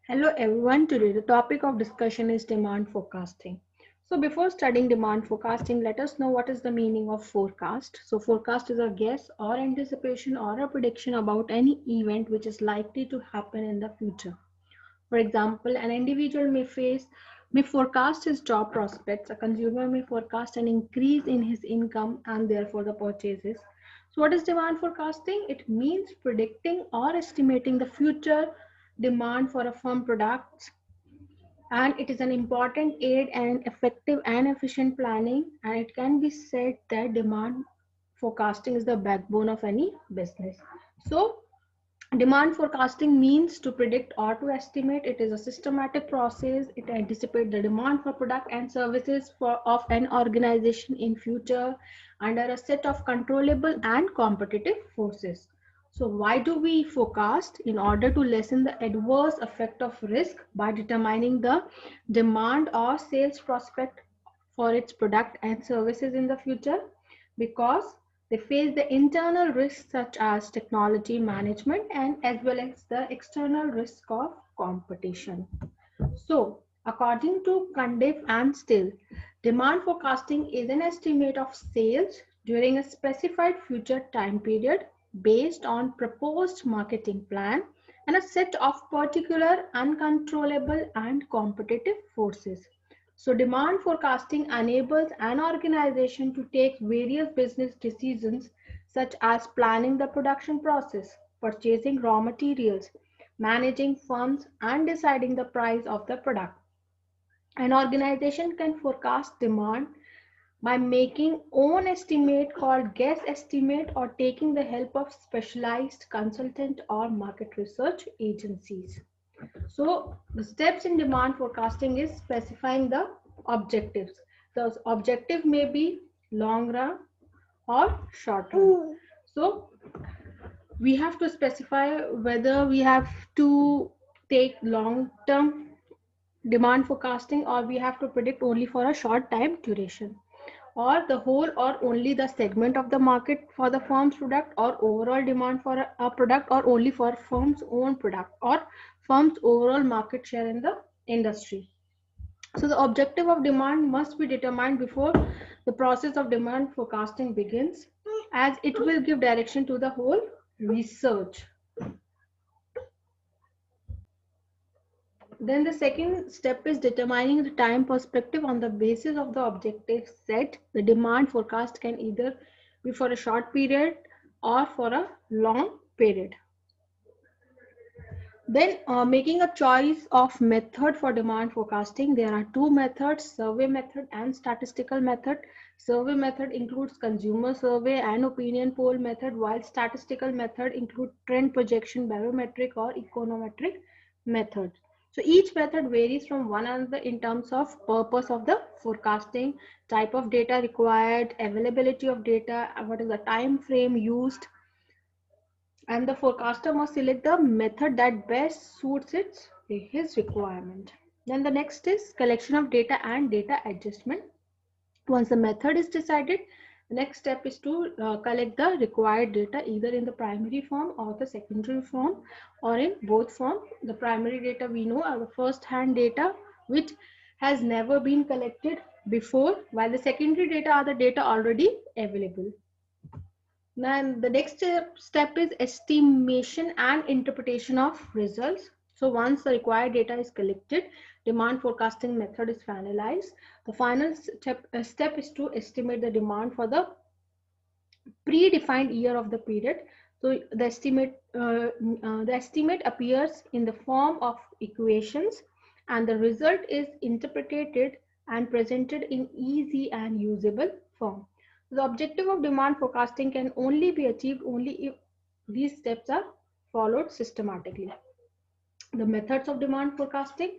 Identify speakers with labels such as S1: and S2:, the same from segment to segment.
S1: Hello everyone, today the topic of discussion is demand forecasting. So before studying demand forecasting, let us know what is the meaning of forecast. So forecast is a guess or anticipation or a prediction about any event which is likely to happen in the future. For example, an individual may forecast his job prospects, a consumer may forecast an increase in his income and therefore the purchases. So what is demand forecasting? It means predicting or estimating the future demand for a firm products, and it is an important aid and effective and efficient planning, and it can be said that demand forecasting is the backbone of any business. So demand forecasting means to predict or to estimate. It is a systematic process. It anticipates the demand for product and services of an organization in future under a set of controllable and competitive forces. So why do we forecast? In order to lessen the adverse effect of risk by determining the demand or sales prospect for its product and services in the future, because they face the internal risks such as technology management and as well as the external risk of competition. So, according to Cundiff and Still, demand forecasting is an estimate of sales during a specified future time period based on proposed marketing plan and a set of particular uncontrollable and competitive forces. So demand forecasting enables an organization to take various business decisions such as planning the production process, purchasing raw materials, managing funds, and deciding the price of the product. An organization can forecast demand by making own estimate called guess estimate or taking the help of specialized consultant or market research agencies. So the steps in demand forecasting is specifying the objectives. The objective may be long run or short run. So we have to specify whether we have to take long term demand forecasting or we have to predict only for a short time duration, or the whole or only the segment of the market for the firm's product, or overall demand for a product, or only for firm's own product, or firm's overall market share in the industry. So the objective of demand must be determined before the process of demand forecasting begins, as it will give direction to the whole research. Then the second step is determining the time perspective. On the basis of the objective set, the demand forecast can either be for a short period or for a long period. Then making a choice of method for demand forecasting. There are two methods, survey method and statistical method. Survey method includes consumer survey and opinion poll method, while statistical method include trend projection, barometric or econometric method. So each method varies from one another in terms of purpose of the forecasting, type of data required, availability of data, what is the time frame used, and the forecaster must select the method that best suits his requirement. Then the next is collection of data and data adjustment. Once the method is decided, the next step is to collect the required data either in the primary form or the secondary form or in both forms. The primary data we know are the first hand data which has never been collected before, while the secondary data are the data already available. Then the next step is estimation and interpretation of results. So once the required data is collected, demand forecasting method is finalized. The final step is to estimate the demand for the predefined year of the period. So the estimate appears in the form of equations, and the result is interpreted and presented in easy and usable form. The objective of demand forecasting can only be achieved only if these steps are followed systematically. The methods of demand forecasting.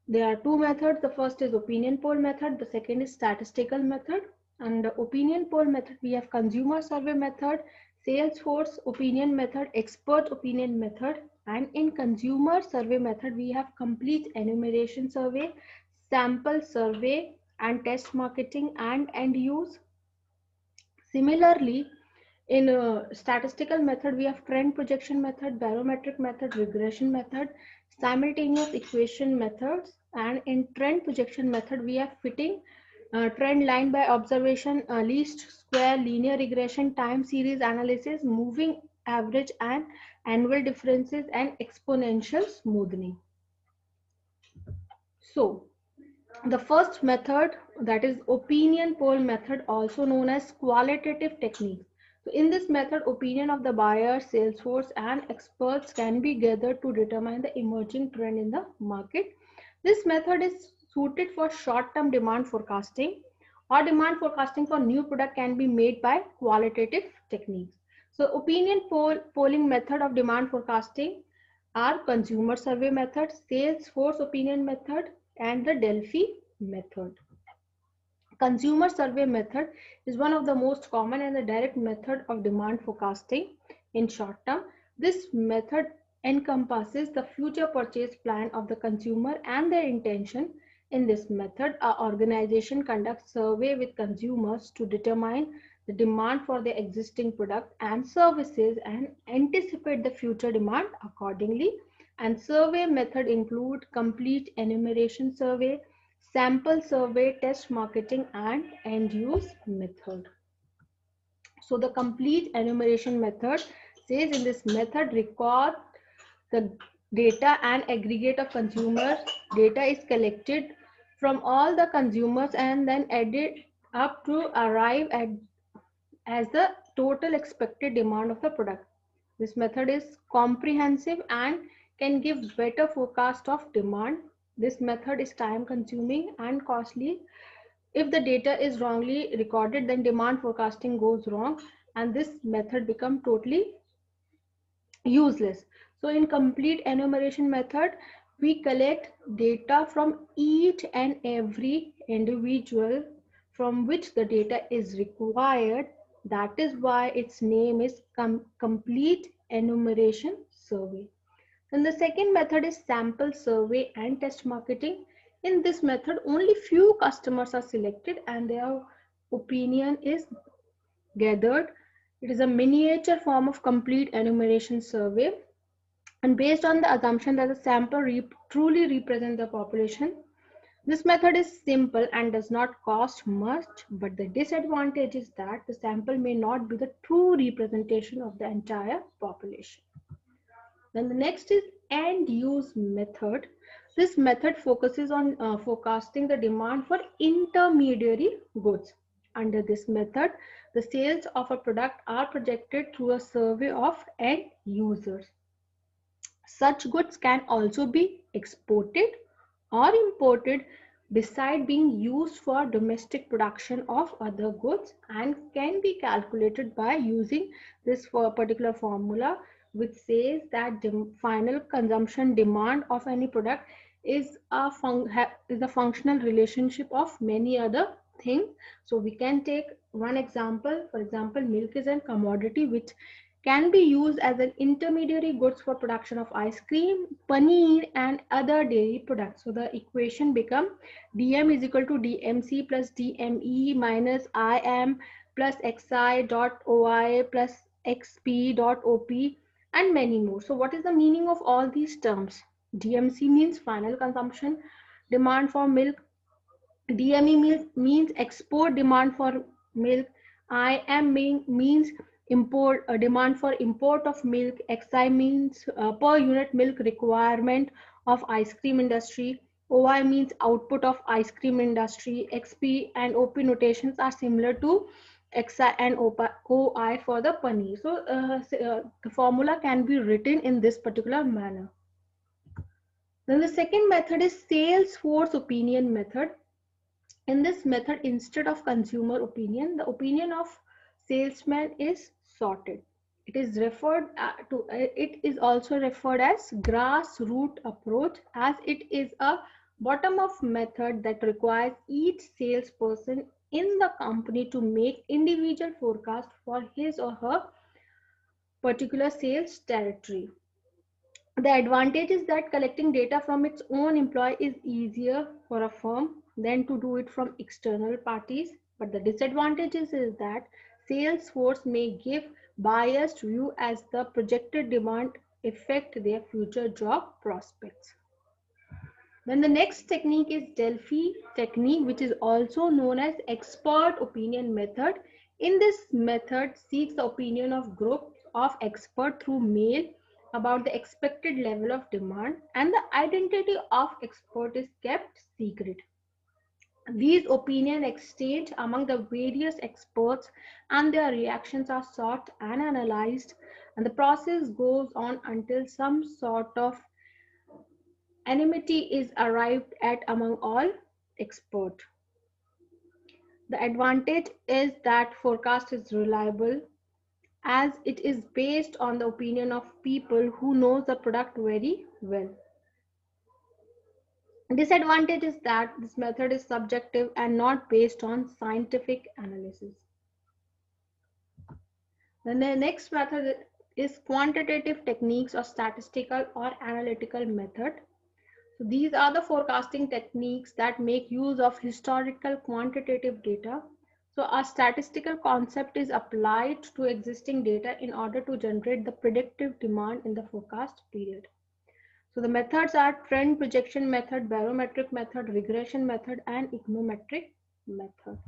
S1: There are two methods. The first is opinion poll method. The second is statistical method. And the opinion poll method, we have consumer survey method, Salesforce opinion method, expert opinion method. And in consumer survey method, we have complete enumeration survey, sample survey, and test marketing and end use. Similarly, In a statistical method, we have trend projection method, barometric method, regression method, simultaneous equation methods. And in trend projection method, we have fitting, trend line by observation, least square, linear regression, time series analysis, moving average and annual differences, and exponential smoothing. So the first method, that is opinion poll method, also known as qualitative technique. So in this method, opinion of the buyer, sales force, and experts can be gathered to determine the emerging trend in the market. This method is suited for short-term demand forecasting, or demand forecasting for new product can be made by qualitative techniques. So opinion polling method of demand forecasting are consumer survey method, sales force opinion method, and the Delphi method. Consumer survey method is one of the most common and the direct method of demand forecasting in short term. This method encompasses the future purchase plan of the consumer and their intention. In this method, our organization conducts survey with consumers to determine the demand for their existing product and services and anticipate the future demand accordingly. And survey method include complete enumeration survey, sample survey, test marketing, and end use method. So the complete enumeration method says in this method, record the data and aggregate of consumer data is collected from all the consumers and then added up to arrive at as the total expected demand of the product. This method is comprehensive and can give better forecast of demand. This method is time consuming and costly. If the data is wrongly recorded, then demand forecasting goes wrong and this method becomes totally useless. So in complete enumeration method, we collect data from each and every individual from which the data is required. That is why its name is complete enumeration survey. Then the second method is sample survey and test marketing. In this method, only few customers are selected and their opinion is gathered. It is a miniature form of complete enumeration survey, and based on the assumption that the sample truly represents the population. This method is simple and does not cost much, but the disadvantage is that the sample may not be the true representation of the entire population. Then the next is end use method. This method focuses on forecasting the demand for intermediary goods. Under this method, the sales of a product are projected through a survey of end users. Such goods can also be exported or imported beside being used for domestic production of other goods and can be calculated by using this particular formula, which says that the final consumption demand of any product is a functional relationship of many other things. So we can take one example. For example, milk is a commodity which can be used as an intermediary goods for production of ice cream, paneer, and other dairy products. So the equation becomes dm is equal to dmc plus dme minus im plus xi dot oi plus xp dot op and many more. So what is the meaning of all these terms? DMC means final consumption demand for milk. DME means export demand for milk. IM means import demand for import of milk. XI means per unit milk requirement of ice cream industry. OI means output of ice cream industry. XP and OP notations are similar to XI and OI for the paneer. So the formula can be written in this particular manner. Then the second method is sales force opinion method. In this method, instead of consumer opinion, the opinion of salesman is sorted. It is referred it is also referred as grassroots approach, as it is a bottom-up method that requires each salesperson in the company to make individual forecast for his or her particular sales territory. The advantage is that collecting data from its own employee is easier for a firm than to do it from external parties. But the disadvantages is that sales force may give biased view as the projected demand affect their future job prospects. Then the next technique is Delphi technique, which is also known as expert opinion method. In this method, seeks the opinion of groups of experts through mail about the expected level of demand, and the identity of expert is kept secret. These opinion exchange among the various experts and their reactions are sought and analyzed, and the process goes on until some sort of anonymity is arrived at among all experts. The advantage is that forecast is reliable as it is based on the opinion of people who know the product very well. Disadvantage is that this method is subjective and not based on scientific analysis. Then the next method is quantitative techniques or statistical or analytical method. So these are the forecasting techniques that make use of historical quantitative data. So a statistical concept is applied to existing data in order to generate the predictive demand in the forecast period. So the methods are trend projection method, barometric method, regression method, and econometric method.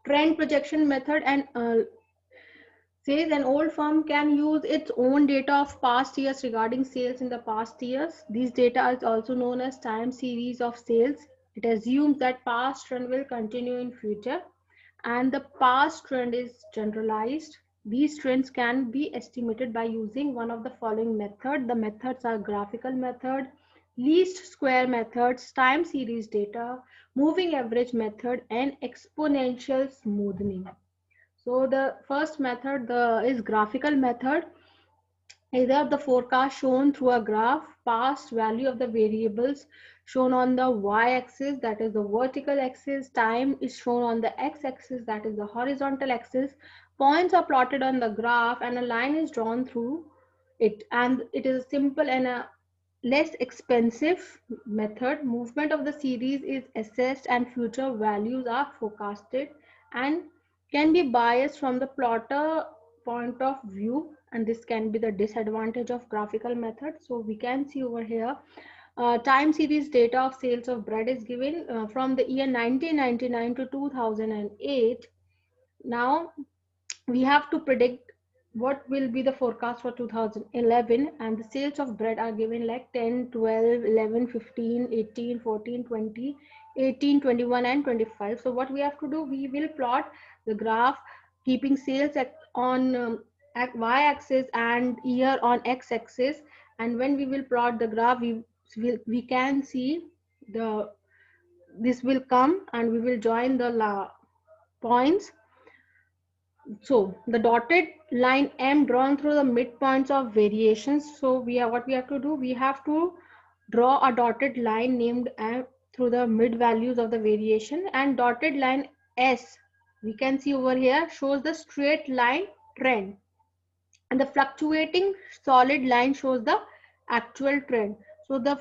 S1: Trend projection method and says an old firm can use its own data of past years regarding sales in the past years. These data is also known as time series of sales. It assumes that past trend will continue in future, and the past trend is generalized. These trends can be estimated by using one of the following methods. The methods are graphical method, least square methods, time series data, moving average method, and exponential smoothing. So the first method is graphical method. Either the forecast shown through a graph, past value of the variables shown on the y-axis, that is the vertical axis, time is shown on the x-axis, that is the horizontal axis, points are plotted on the graph, and a line is drawn through it. And it is a simple and a less expensive method. Movement of the series is assessed and future values are forecasted and can be biased from the plotter point of view, and this can be the disadvantage of graphical method. So we can see over here time series data of sales of bread is given from the year 1999 to 2008. Now we have to predict what will be the forecast for 2011, and the sales of bread are given like 10, 12, 11, 15, 18, 14, 20, 18, 21, and 25. So what we have to do, we will plot the graph keeping sales on y-axis and year on x-axis, and when we will plot the graph, we can see this will come, and we will join the points. So the dotted line M drawn through the midpoints of variations. So what we have to do, we have to draw a dotted line named M through the mid values of the variation, and dotted line S, we can see over here, shows the straight line trend, and the fluctuating solid line shows the actual trend. So the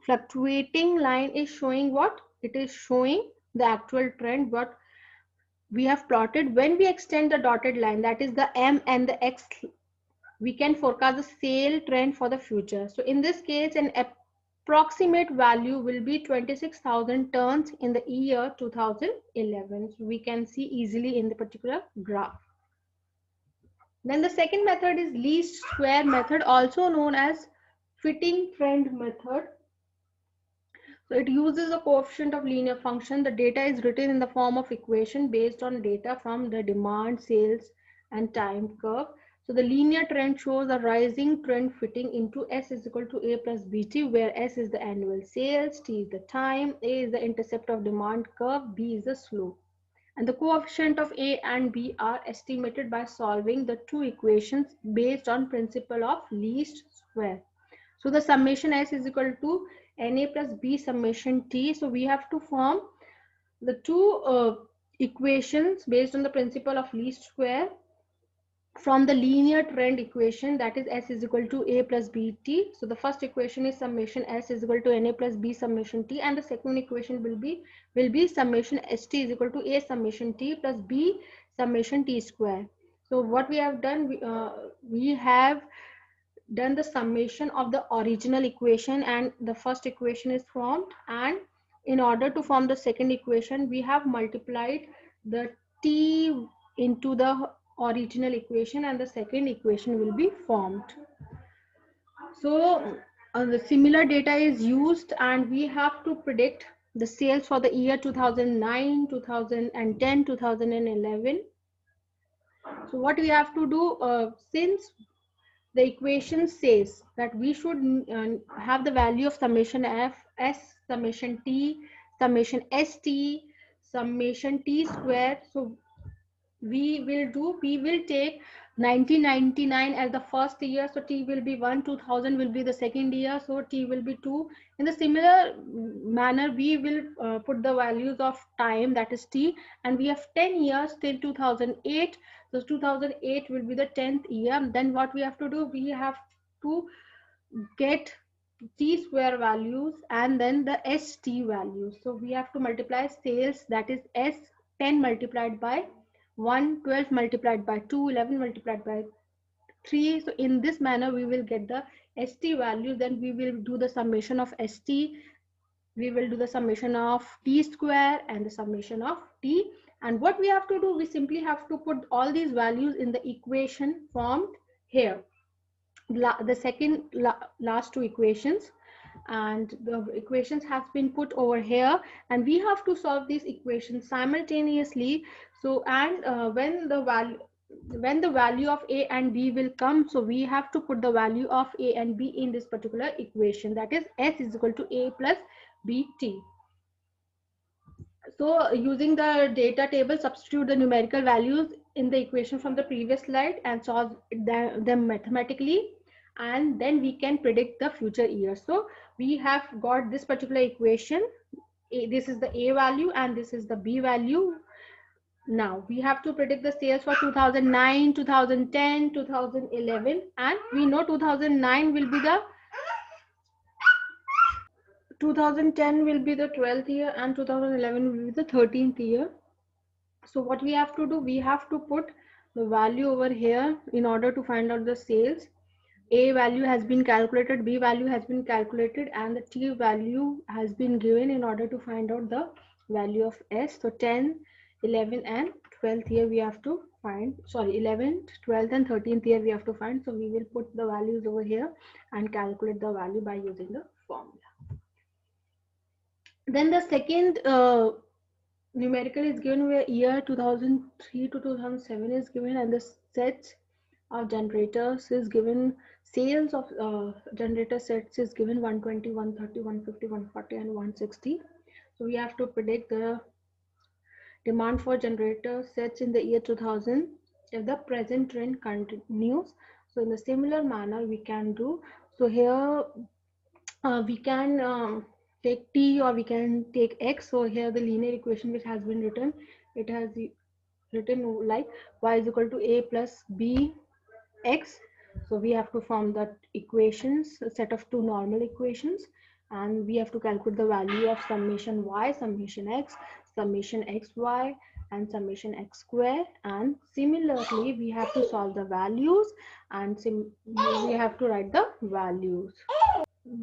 S1: fluctuating line is showing what? It is showing the actual trend, what we have plotted. When we extend the dotted line, that is the M and the X, we can forecast the sale trend for the future. So in this case, an approximate value will be 26,000 tons in the year 2011. So we can see easily in the particular graph. Then the second method is least square method, also known as fitting trend method. So it uses a coefficient of linear function. The data is written in the form of equation based on data from the demand, sales, and time curve. So the linear trend shows a rising trend fitting into S is equal to A plus BT, where S is the annual sales, T is the time, A is the intercept of demand curve, B is the slope. And the coefficient of A and B are estimated by solving the two equations based on principle of least square. So the summation S is equal to NA plus B summation T. So we have to form the two equations based on the principle of least square from the linear trend equation, that is S is equal to A plus BT. So the first equation is summation S is equal to NA plus B summation T, and the second equation will be summation ST is equal to A summation T plus B summation t square. So what we have done, we have done the summation of the original equation, and the first equation is formed, and in order to form the second equation we have multiplied the t into the original equation, and the second equation will be formed. So the similar data is used, and we have to predict the sales for the year 2009, 2010, 2011. So what we have to do, since the equation says that we should have the value of summation f s, summation t, summation st, summation t square. So we will take 1999 as the first year, so t will be 1, 2000 will be the second year, so t will be 2. In the similar manner we will put the values of time, that is t, and we have 10 years till 2008, so 2008 will be the 10th year. Then what we have to do, we have to get t square values and then the st values. So we have to multiply sales, that is s, 10 multiplied by 1, 12 multiplied by 2, 11 multiplied by 3. So in this manner we will get the st value. Then we will do the summation of st, we will do the summation of t square and the summation of t. And what we have to do, we simply have to put all these values in the equation formed here, the second last two equations, and the equations has been put over here, and we have to solve these equations simultaneously. So and when the value of a and b will come, so we have to put the value of a and b in this particular equation, that is s is equal to a plus bt. So using the data table, substitute the numerical values in the equation from the previous slide and solve them mathematically, and then we can predict the future years. So we have got this particular equation. This is the a value and this is the b value. Now we have to predict the sales for 2009, 2010, 2011, and we know 2009 will be the 2010 will be the 12th year and 2011 will be the 13th year. So what we have to do, we have to put the value over here in order to find out the sales. A value has been calculated, B value has been calculated, and the T value has been given in order to find out the value of S. So 10, 11 and 12th year we have to find, sorry, 11th, 12th and 13th year we have to find. So we will put the values over here and calculate the value by using the formula. Then the second numerical is given where year 2003 to 2007 is given, and the sets of generators is given, sales of generator sets is given 120, 130, 150, 140 and 160. So we have to predict the demand for generator sets in the year 2000 if the present trend continues. So in a similar manner we can do. So here we can take t or we can take x. So here the linear equation which has been written, it has written like y is equal to a plus b x. So we have to form that equations, a set of two normal equations, and we have to calculate the value of summation y, summation x, summation xy and summation x square. And similarly we have to solve the values and we have to write the values.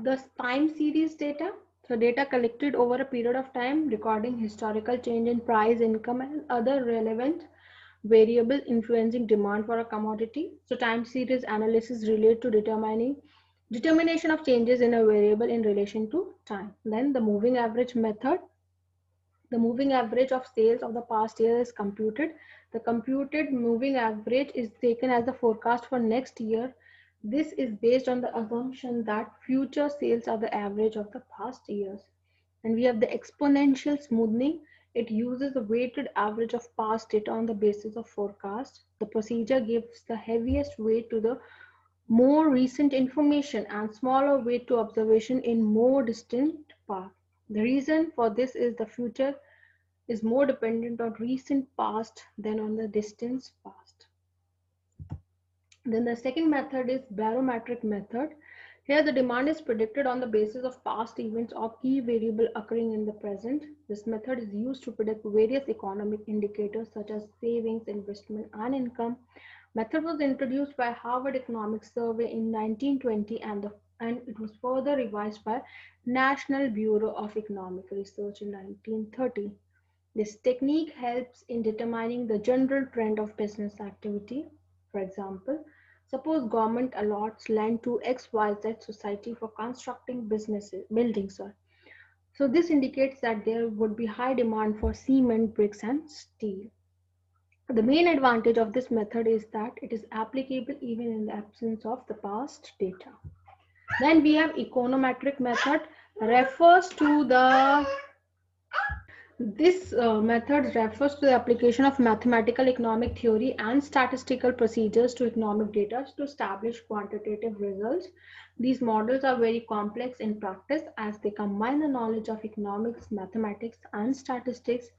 S1: The time series data, so data collected over a period of time recording historical change in price, income and other relevant variable influencing demand for a commodity. So time series analysis relate to determination of changes in a variable in relation to time. Then the moving average method, the moving average of sales of the past year is computed. The computed moving average is taken as the forecast for next year. This is based on the assumption that future sales are the average of the past years. And we have the exponential smoothing. It uses the weighted average of past data on the basis of forecast. The procedure gives the heaviest weight to the more recent information and smaller weight to observation in more distant past. The reason for this is the future is more dependent on recent past than on the distant past. Then the second method is barometric method. Here, the demand is predicted on the basis of past events or key variable occurring in the present. This method is used to predict various economic indicators such as savings, investment, and income. Method was introduced by Harvard Economic Survey in 1920 and it was further revised by National Bureau of Economic Research in 1930. This technique helps in determining the general trend of business activity. For example, suppose government allots land to XYZ society for constructing buildings. So this indicates that there would be high demand for cement, bricks, and steel. The main advantage of this method is that it is applicable even in the absence of the past data. Then we have econometric method refers to the This method refers to the application of mathematical economic theory and statistical procedures to economic data to establish quantitative results. These models are very complex in practice as they combine the knowledge of economics, mathematics, and statistics.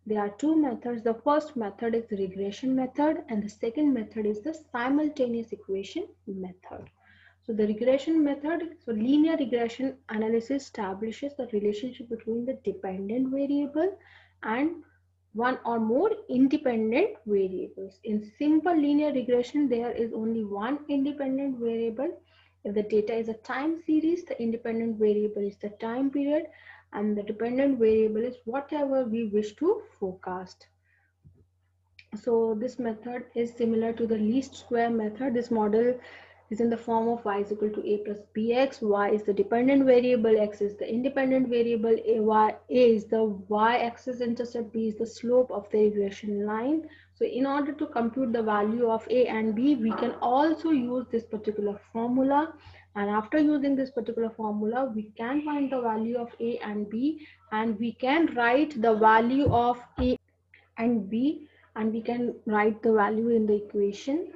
S1: There are two methods. The first method is the regression method, and the second method is the simultaneous equation method. So the regression method, so linear regression analysis establishes the relationship between the dependent variable and one or more independent variables. In simple linear regression, there is only one independent variable. If the data is a time series, the independent variable is the time period and the dependent variable is whatever we wish to forecast. So this method is similar to the least square method. This model is in the form of y is equal to a plus bx. Y is the dependent variable, x is the independent variable, a is the y-axis intercept, b is the slope of the regression line. So in order to compute the value of a and b, we can also use this particular formula. And after using this particular formula, we can find the value of a and b, and we can write the value of a and b, and we can write the value in the equation,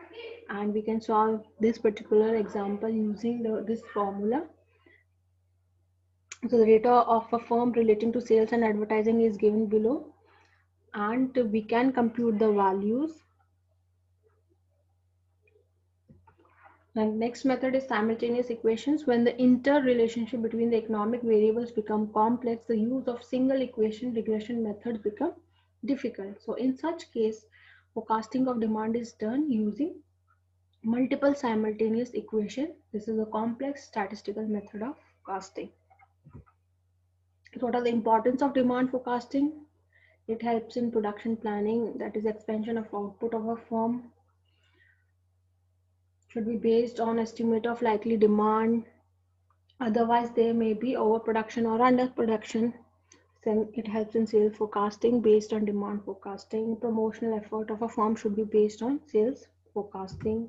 S1: and we can solve this particular example using this formula. So the data of a firm relating to sales and advertising is given below, and we can compute the values. The next method is simultaneous equations. When the interrelationship between the economic variables become complex, the use of single equation regression methods become difficult. So in such case, forecasting of demand is done using multiple simultaneous equation. This is a complex statistical method of forecasting. So what are the importance of demand forecasting? It helps in production planning, that is expansion of output of a firm should be based on estimate of likely demand. Otherwise, there may be overproduction or underproduction. Then it helps in sales forecasting based on demand forecasting. Promotional effort of a firm should be based on sales forecasting.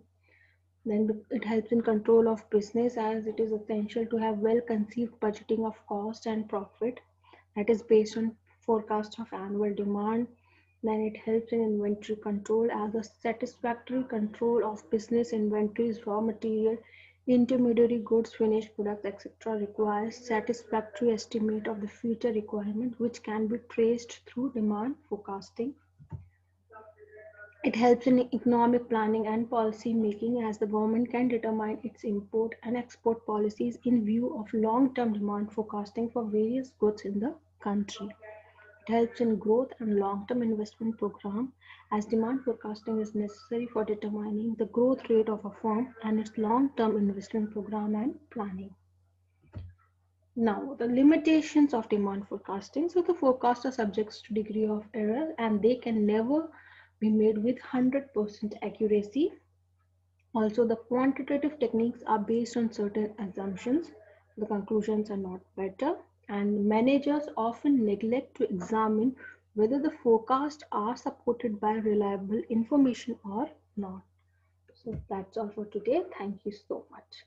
S1: Then it helps in control of business as it is essential to have well-conceived budgeting of cost and profit that is based on forecast of annual demand. Then it helps in inventory control as a satisfactory control of business inventories, raw material, intermediary goods, finished products, etc. requires satisfactory estimate of the future requirement which can be traced through demand forecasting. It helps in economic planning and policy making as the government can determine its import and export policies in view of long-term demand forecasting for various goods in the country. It helps in growth and long-term investment program as demand forecasting is necessary for determining the growth rate of a firm and its long-term investment program and planning. Now, the limitations of demand forecasting. So the forecasts are subject to degree of error and they can never be made with 100% accuracy. Also, the quantitative techniques are based on certain assumptions. The conclusions are not better, and managers often neglect to examine whether the forecasts are supported by reliable information or not. So that's all for today. Thank you so much.